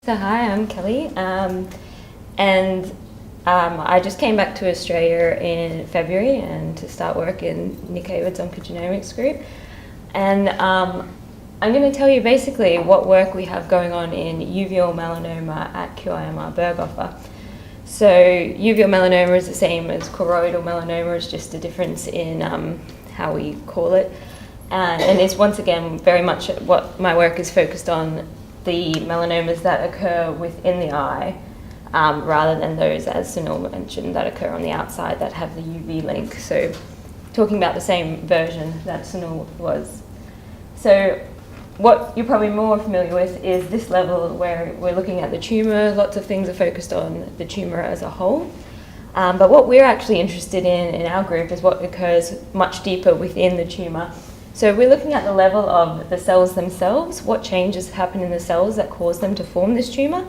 So hi, I'm Kelly, and I just came back to Australia in February and to start work in Nick Hayward's oncogenomics group. And I'm going to tell you basically what work we have going on in uveal melanoma at QIMR Berghofer. So uveal melanoma is the same as choroidal melanoma, it's just a difference in how we call it. And it's once again very much what my work is focused on, the melanomas that occur within the eye, rather than those, as Sunil mentioned, that occur on the outside that have the UV link. So talking about the same version that Sunil was. So what you're probably more familiar with is this level where we're looking at the tumour. Lots of things are focused on the tumour as a whole. But what we're actually interested in our group is what occurs much deeper within the tumour. So we're looking at the level of the cells themselves, what changes happen in the cells that cause them to form this tumour,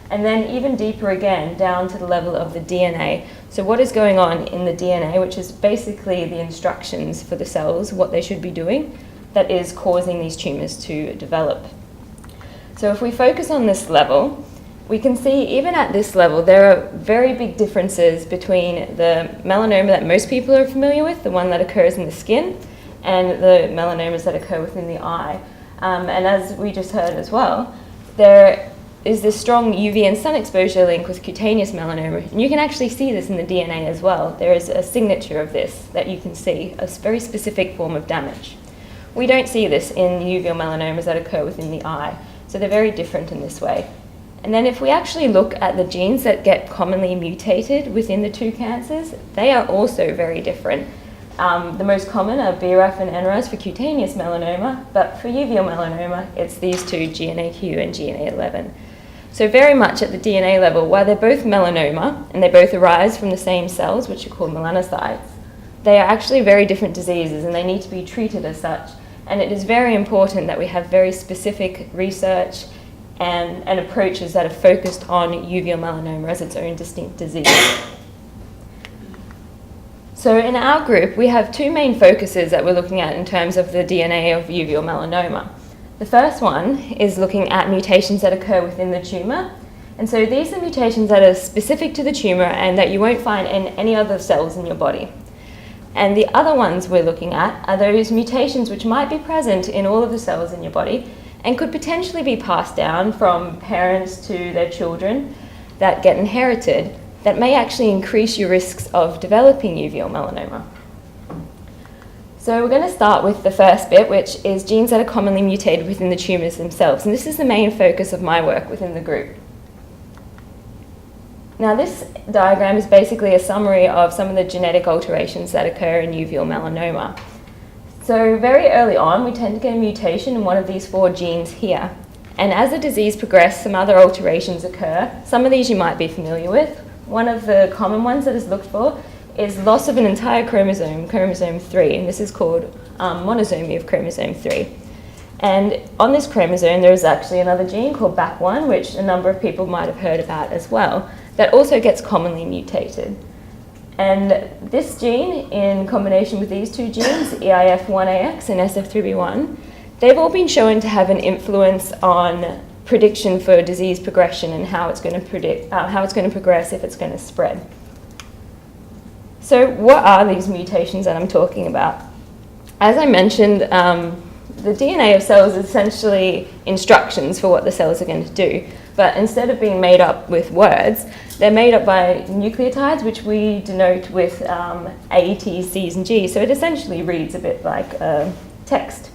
and then even deeper again, down to the level of the DNA. So what is going on in the DNA, which is basically the instructions for the cells, what they should be doing, that is causing these tumours to develop. So if we focus on this level, we can see even at this level, there are very big differences between the melanoma that most people are familiar with, the one that occurs in the skin, and the melanomas that occur within the eye. And as we just heard as well, there is this strong UV and sun exposure link with cutaneous melanoma. And you can actually see this in the DNA as well. There is a signature of this that you can see, a very specific form of damage. We don't see this in uveal melanomas that occur within the eye. So they're very different in this way. And then if we actually look at the genes that get commonly mutated within the two cancers, they are also very different. The most common are BRAF and NRAS for cutaneous melanoma, but for uveal melanoma, it's these two, GNAQ and GNA11. So very much at the DNA level, while they're both melanoma, and they both arise from the same cells, which are called melanocytes, they are actually very different diseases, and they need to be treated as such. And it is very important that we have very specific research and approaches that are focused on uveal melanoma as its own distinct disease. So in our group, we have two main focuses that we're looking at in terms of the DNA of uveal melanoma. The first one is looking at mutations that occur within the tumour. And so these are mutations that are specific to the tumour and that you won't find in any other cells in your body. And the other ones we're looking at are those mutations which might be present in all of the cells in your body and could potentially be passed down from parents to their children that get inherited, that may actually increase your risks of developing uveal melanoma. So we're going to start with the first bit, which is genes that are commonly mutated within the tumours themselves. And this is the main focus of my work within the group. Now this diagram is basically a summary of some of the genetic alterations that occur in uveal melanoma. So very early on, we tend to get a mutation in one of these 4 genes here. And as the disease progresses, some other alterations occur. Some of these you might be familiar with. One of the common ones that is looked for is loss of an entire chromosome, chromosome 3, and this is called monosomy of chromosome 3. And on this chromosome, there is actually another gene called BAP1, which a number of people might have heard about as well, that also gets commonly mutated. And this gene, in combination with these two genes, EIF1AX and SF3B1, they've all been shown to have an influence on prediction for disease progression and how it's going to progress if it's going to spread. So what are these mutations that I'm talking about? As I mentioned, the DNA of cells is essentially instructions for what the cells are going to do. But instead of being made up with words, they're made up by nucleotides, which we denote with A, T, C's, and G's. So it essentially reads a bit like text.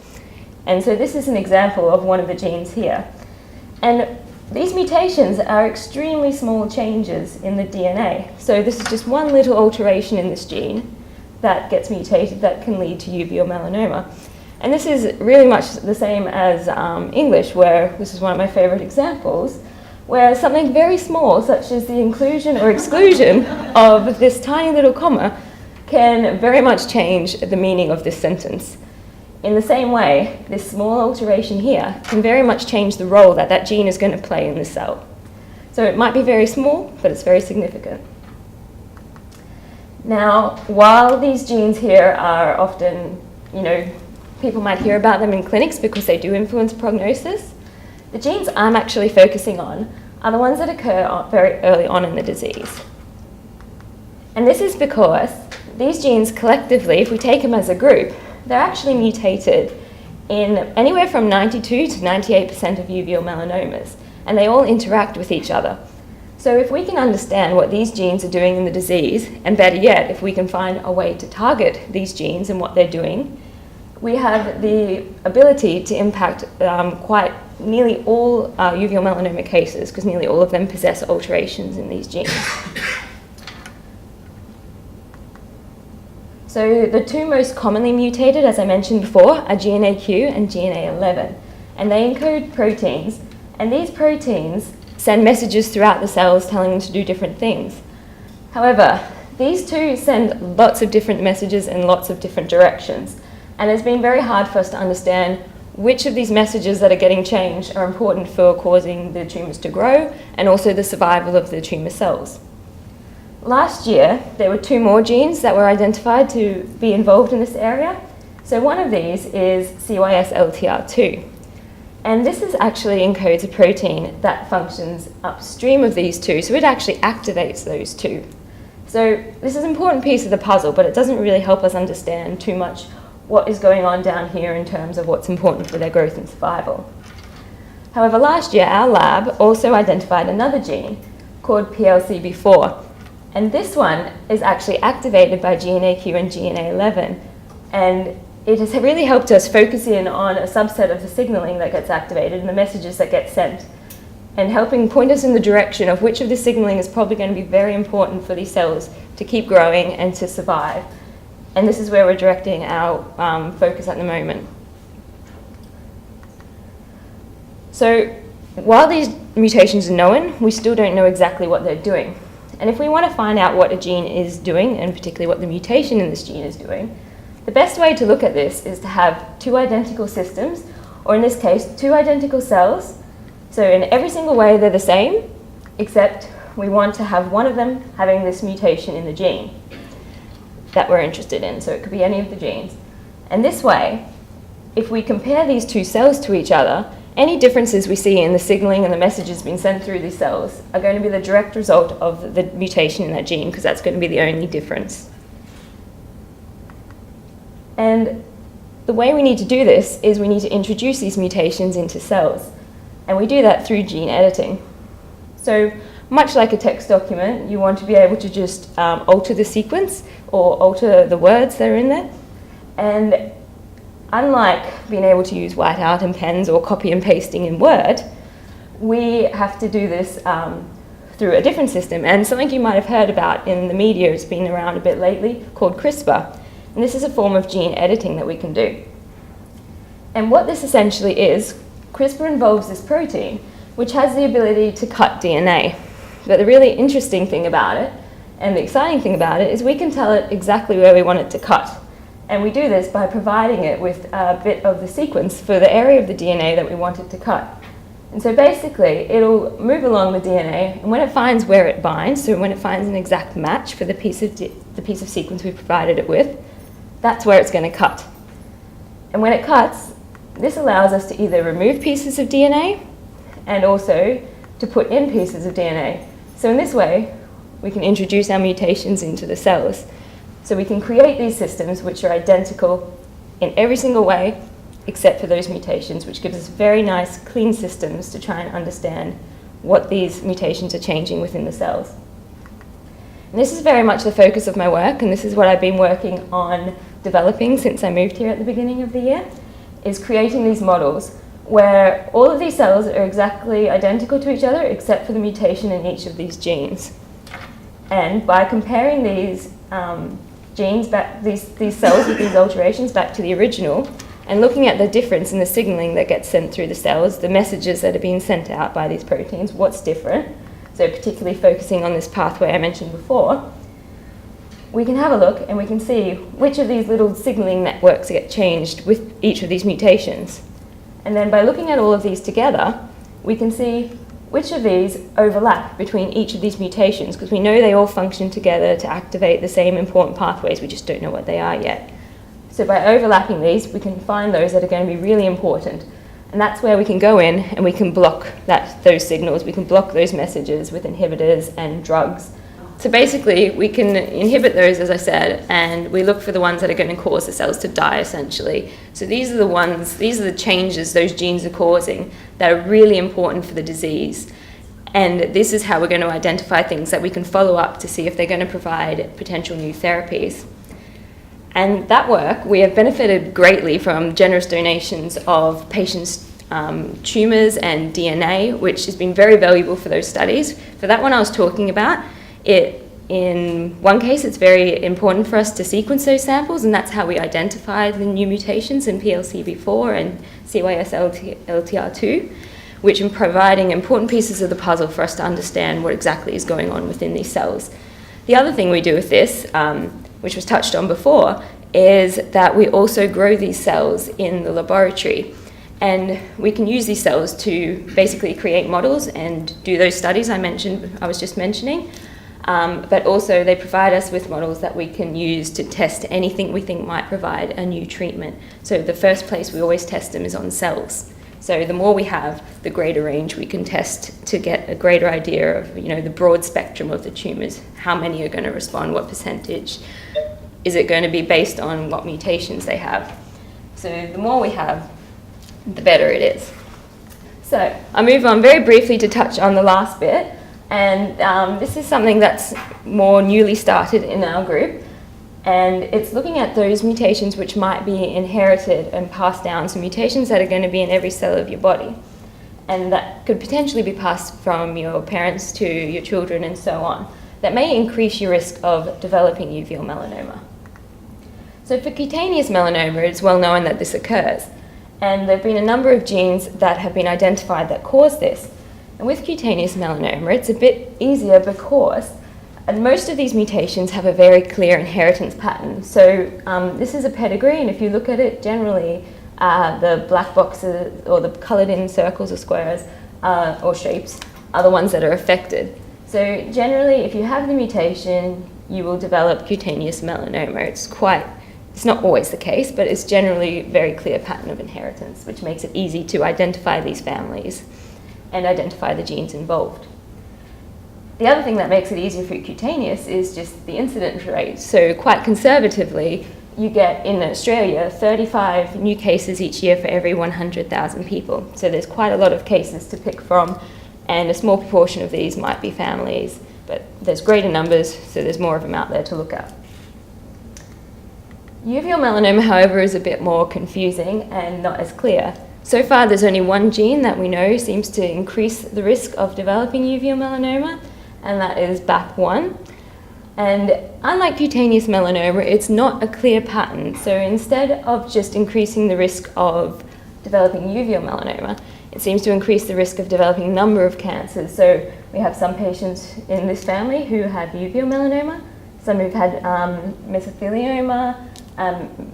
And so this is an example of one of the genes here. And these mutations are extremely small changes in the DNA. So this is just one little alteration in this gene that gets mutated that can lead to uveal melanoma. And this is really much the same as English, where this is one of my favorite examples, where something very small, such as the inclusion or exclusion of this tiny little comma, can very much change the meaning of this sentence. In the same way, this small alteration here can very much change the role that that gene is going to play in the cell. So it might be very small, but it's very significant. Now, while these genes here are often, people might hear about them in clinics because they do influence prognosis, the genes I'm actually focusing on are the ones that occur very early on in the disease. And this is because these genes collectively, if we take them as a group, they're actually mutated in anywhere from 92 to 98% of uveal melanomas, and they all interact with each other. So if we can understand what these genes are doing in the disease, and better yet, if we can find a way to target these genes and what they're doing, we have the ability to impact quite nearly all uveal melanoma cases, because nearly all of them possess alterations in these genes. So the two most commonly mutated, as I mentioned before, are GNAQ and GNA11, and they encode proteins, and these proteins send messages throughout the cells telling them to do different things. However, these two send lots of different messages in lots of different directions, and it's been very hard for us to understand which of these messages that are getting changed are important for causing the tumours to grow and also the survival of the tumour cells. Last year, there were two more genes that were identified to be involved in this area. So one of these is CYS-LTR2. And this actually encodes a protein that functions upstream of these two, so it actually activates those two. So this is an important piece of the puzzle, but it doesn't really help us understand too much what is going on down here in terms of what's important for their growth and survival. However, last year, our lab also identified another gene called PLCB4. And this one is actually activated by GNAQ and GNA11. And it has really helped us focus in on a subset of the signaling that gets activated and the messages that get sent, and helping point us in the direction of which of the signaling is probably going to be very important for these cells to keep growing and to survive. And this is where we're directing our focus at the moment. So while these mutations are known, we still don't know exactly what they're doing. And if we want to find out what a gene is doing, and particularly what the mutation in this gene is doing, the best way to look at this is to have two identical systems, or in this case, two identical cells. So in every single way, they're the same, except we want to have one of them having this mutation in the gene that we're interested in. So it could be any of the genes. And this way, if we compare these two cells to each other, any differences we see in the signaling and the messages being sent through these cells are going to be the direct result of the mutation in that gene, because that's going to be the only difference. And the way we need to do this is we need to introduce these mutations into cells. And we do that through gene editing. So much like a text document, you want to be able to just alter the sequence or alter the words that are in there. And unlike being able to use whiteout and pens or copy and pasting in Word, we have to do this through a different system. And something you might have heard about in the media has been around a bit lately called CRISPR. And this is a form of gene editing that we can do. And what this essentially is, CRISPR involves this protein, which has the ability to cut DNA. But the really interesting thing about it, and the exciting thing about it, is we can tell it exactly where we want it to cut. And we do this by providing it with a bit of the sequence for the area of the DNA that we want it to cut. And so basically, it'll move along the DNA, and when it finds where it binds, so when it finds an exact match for the piece of sequence we provided it with, that's where it's going to cut. And when it cuts, this allows us to either remove pieces of DNA and also to put in pieces of DNA. So in this way, we can introduce our mutations into the cells. So we can create these systems which are identical in every single way except for those mutations, which gives us very nice, clean systems to try and understand what these mutations are changing within the cells. And this is very much the focus of my work, and this is what I've been working on developing since I moved here at the beginning of the year, is creating these models where all of these cells are exactly identical to each other except for the mutation in each of these genes. And by comparing these genes back, these cells with these alterations back to the original, and looking at the difference in the signaling that gets sent through the cells, the messages that are being sent out by these proteins, what's different, so particularly focusing on this pathway I mentioned before, we can have a look and we can see which of these little signaling networks get changed with each of these mutations. And then by looking at all of these together, we can see which of these overlap between each of these mutations, because we know they all function together to activate the same important pathways, we just don't know what they are yet. So by overlapping these, we can find those that are going to be really important And that's where we can go in and we can block those signals, we can block those messages with inhibitors and drugs. So basically, we can inhibit those, as I said, and we look for the ones that are going to cause the cells to die, essentially. So these are the changes those genes are causing that are really important for the disease. And this is how we're going to identify things that we can follow up to see if they're going to provide potential new therapies. And that work, we have benefited greatly from generous donations of patients' tumours and DNA, which has been very valuable for those studies. For that one I was talking about, in one case, it's very important for us to sequence those samples, and that's how we identify the new mutations in PLCB4 and CYS-LTR2, which are providing important pieces of the puzzle for us to understand what exactly is going on within these cells. The other thing we do with this, which was touched on before, is that we also grow these cells in the laboratory. And we can use these cells to basically create models and do those studies I was just mentioning. But also they provide us with models that we can use to test anything we think might provide a new treatment. So the first place we always test them is on cells. So the more we have, the greater range we can test to get a greater idea of, the broad spectrum of the tumours, how many are going to respond, what percentage. Is it going to be based on what mutations they have? So the more we have, the better it is. So I'll move on very briefly to touch on the last bit. And this is something that's more newly started in our group. And it's looking at those mutations which might be inherited and passed down, so mutations that are going to be in every cell of your body. And that could potentially be passed from your parents to your children and so on. That may increase your risk of developing uveal melanoma. So for cutaneous melanoma, it's well known that this occurs. And there have been a number of genes that have been identified that cause this. And with cutaneous melanoma, it's a bit easier because most of these mutations have a very clear inheritance pattern. So this is a pedigree, and if you look at it, generally the black boxes or the coloured in circles or squares or shapes are the ones that are affected. So generally, if you have the mutation, you will develop cutaneous melanoma. It's not always the case, but it's generally a very clear pattern of inheritance, which makes it easy to identify these families and identify the genes involved. The other thing that makes it easier for cutaneous is just the incidence rate. So quite conservatively, you get in Australia 35 new cases each year for every 100,000 people. So there's quite a lot of cases to pick from, and a small proportion of these might be families, but there's greater numbers, so there's more of them out there to look at. Uveal melanoma, however, is a bit more confusing and not as clear. So far, there's only one gene that we know seems to increase the risk of developing uveal melanoma, and that is BAP1. And unlike cutaneous melanoma, it's not a clear pattern. So instead of just increasing the risk of developing uveal melanoma, it seems to increase the risk of developing a number of cancers. So we have some patients in this family who have uveal melanoma, some who've had mesothelioma,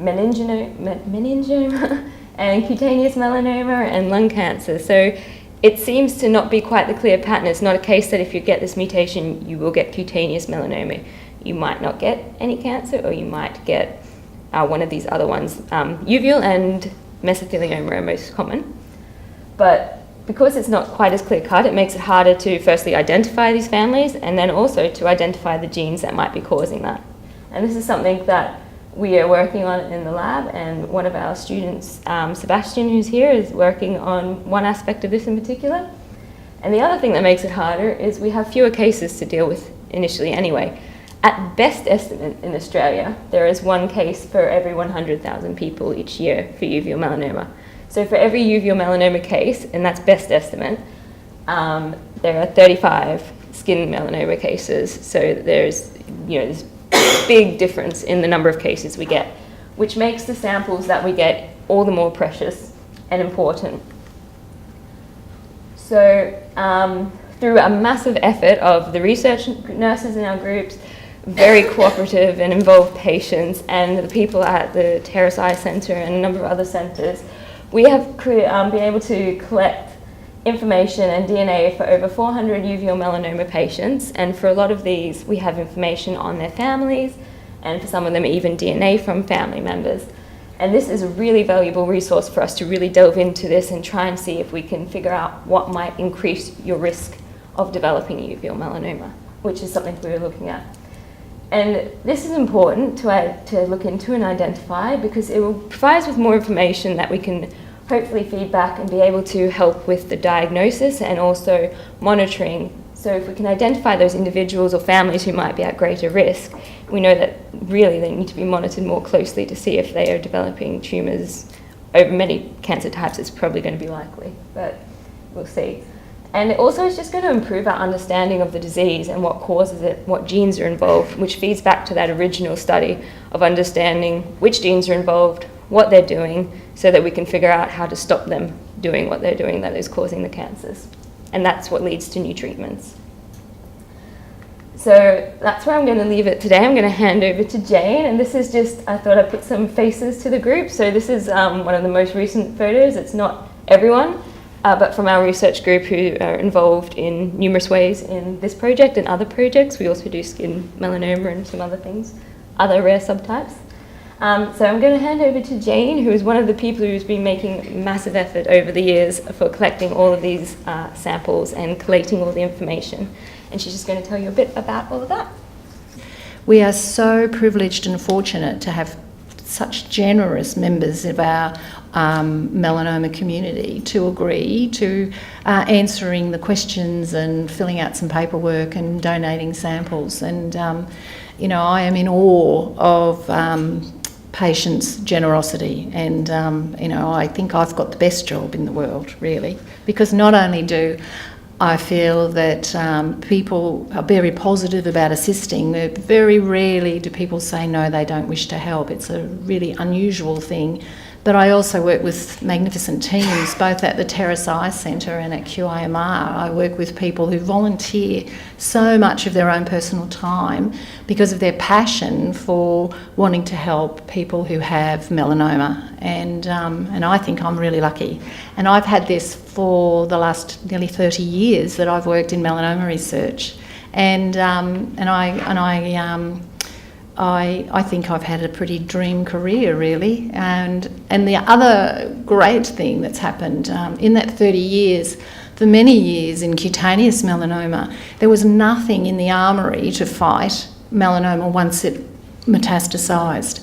meningioma, and cutaneous melanoma and lung cancer. So it seems to not be quite the clear pattern. It's not a case that if you get this mutation, you will get cutaneous melanoma. You might not get any cancer, or you might get one of these other ones. Uveal and mesothelioma are most common. But because it's not quite as clear-cut, it makes it harder to firstly identify these families, and then also to identify the genes that might be causing that. And this is something that we are working on in the lab, and one of our students, Sebastian, who's here, is working on one aspect of this in particular. And the other thing that makes it harder is we have fewer cases to deal with initially anyway. At best estimate in Australia, there is one case for every 100,000 people each year for uveal melanoma. So for every uveal melanoma case, and that's best estimate, there are 35 skin melanoma cases. So there's this big difference in the number of cases we get, which makes the samples that we get all the more precious and important. So through a massive effort of the research nurses in our groups, very cooperative and involved patients, and the people at the Terrace Eye Centre and a number of other centres, we have been able to collect information and DNA for over 400 uveal melanoma patients, and for a lot of these we have information on their families, and for some of them even DNA from family members. And this is a really valuable resource for us to really delve into this and try and see if we can figure out what might increase your risk of developing uveal melanoma, which is something we were looking at. And this is important to look into and identify, because it will provide us with more information that we can hopefully feed back and be able to help with the diagnosis and also monitoring. So if we can identify those individuals or families who might be at greater risk, we know that really they need to be monitored more closely to see if they are developing tumours. Over many cancer types, it's probably going to be likely, but we'll see. And it also is just going to improve our understanding of the disease and what causes it, what genes are involved, which feeds back to that original study of understanding which genes are involved, what they're doing, so that we can figure out how to stop them doing what they're doing that is causing the cancers. And that's what leads to new treatments. So that's where I'm going to leave it today. I'm going to hand over to Jane, and this is just, I thought I'd put some faces to the group. So this is one of the most recent photos. It's not everyone, but from our research group who are involved in numerous ways in this project and other projects. We also do skin melanoma and some other things, other rare subtypes. So I'm going to hand over to Jane, who is one of the people who's been making massive effort over the years for collecting all of these samples and collating all the information. And she's just going to tell you a bit about all of that. We are so privileged and fortunate to have such generous members of our melanoma community to agree to answering the questions and filling out some paperwork and donating samples. And, you know, I am in awe of patients' generosity, and, you know, I think I've got the best job in the world, really, because not only do I feel that people are very positive about assisting. Very rarely do people say no, they don't wish to help. It's a really unusual thing. But I also work with magnificent teams, both at the Terrace Eye Centre and at QIMR. I work with people who volunteer so much of their own personal time because of their passion for wanting to help people who have melanoma. And I think I'm really lucky. And I've had this for the last nearly 30 years that I've worked in melanoma research. I think I've had a pretty dream career, really. And the other great thing that's happened in that 30 years, for many years in cutaneous melanoma, there was nothing in the armoury to fight melanoma once it metastasised.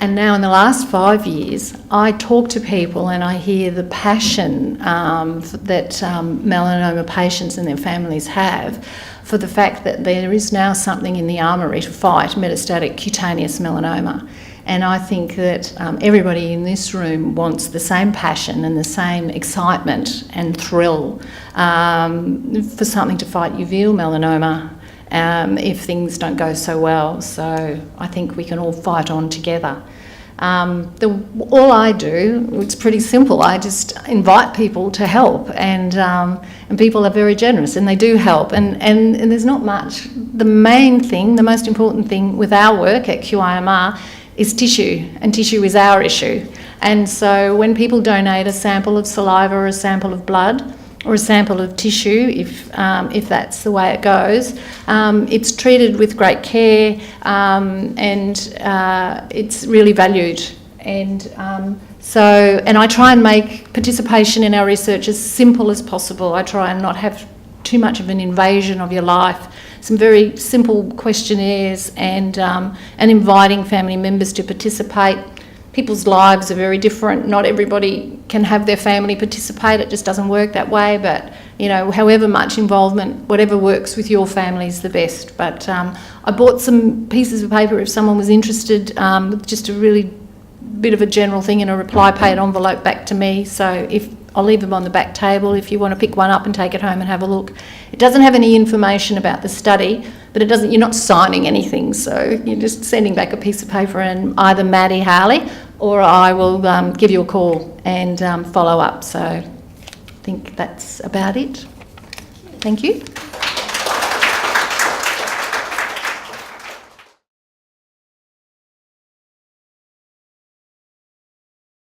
And now in the last 5 years, I talk to people and I hear the passion that melanoma patients and their families have for the fact that there is now something in the armoury to fight metastatic cutaneous melanoma. And I think that everybody in this room wants the same passion and the same excitement and thrill for something to fight uveal melanoma if things don't go so well. So I think we can all fight on together. All I do, it's pretty simple. I just invite people to help, and people are very generous, and they do help. And there's not much. The main thing, the most important thing with our work at QIMR is tissue, and tissue is our issue. And so when people donate a sample of saliva or a sample of blood, or a sample of tissue, if that's the way it goes. It's treated with great care, and it's really valued. And I try and make participation in our research as simple as possible. I try and not have too much of an invasion of your life. Some very simple questionnaires, and inviting family members to participate. People's lives are very different. Not everybody can have their family participate. It just doesn't work that way. But, you know, however much involvement, whatever works with your family is the best. But I bought some pieces of paper if someone was interested, just a really bit of a general thing in a reply paid envelope back to me. So I'll leave them on the back table if you want to pick one up and take it home and have a look. It doesn't have any information about the study, but you're not signing anything, so you're just sending back a piece of paper, and either Maddie Harley or I will give you a call and follow up. So I think that's about it. Thank you.